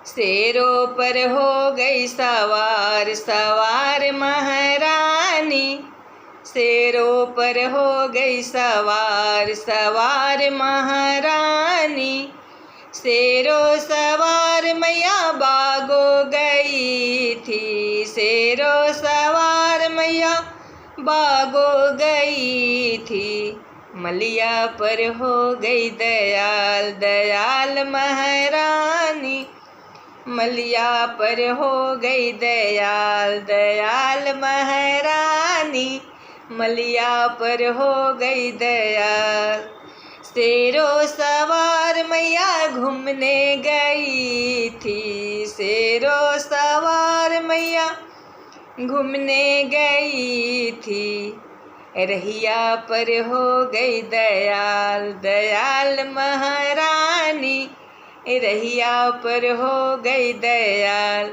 शेरों पर हो गई सवार सवार महारानी। शेरों पर हो गई सवार सवार महारानी। शेरों सवार मैया बागो गई थी। शेरों सवार मैया बागो गई थी। मलिया पर हो गई दयाल दयाल महारानी। मलिया पर हो गई दयाल दयाल महारानी। मलिया पर हो गई दयाल। शेरों सवार मैया घूमने गई थी। शेरों सवार मैया घूमने गई थी। रहिया पर हो गई दयाल दयाल महारानी। रहिया पर हो गई दयाल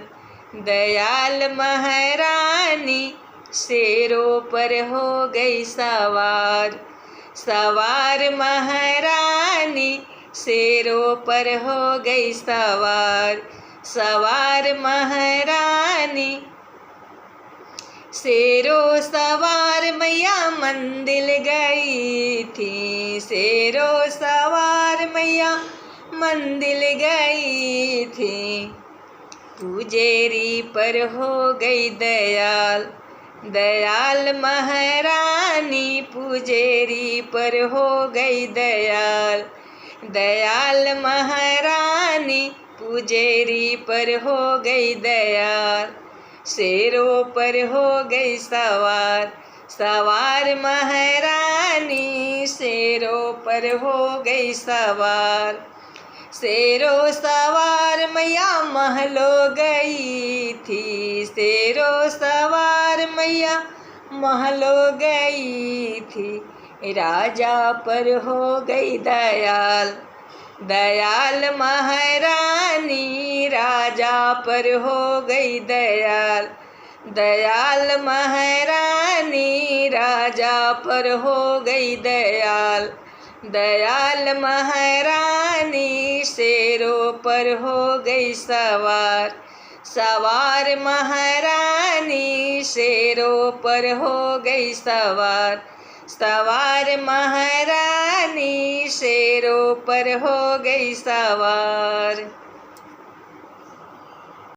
दयाल महारानी। शेरों पर हो गई सवार सवार महारानी। शेरों पर हो गई सवार सवार महारानी। शेरों सवार मैया मंदिर गई थी। शेरों सवार मैया मंदिर गई थी। पूजेरी पर हो गई दयाल दयाल महारानी। पूजेरी पर हो गई दयाल दयाल महारानी। पूजेरी पर हो गई दयाल। शेरों पर हो गई सवार सवार महारानी। शेरों पर हो गई सवार। शेरों सवार मैया महलो गई थी। शेरों सवार मैया महलो गई थी। राजा पर हो गई दयाल दयाल महारानी। राजा पर हो गई दयाल दयाल महारानी। राजा पर हो गई दयाल दयाल महारानी। शेरों पर हो गई सवार सवार महारानी। शेरों पर हो गई सवार सवार महारानी। शेरों पर हो गई सवार।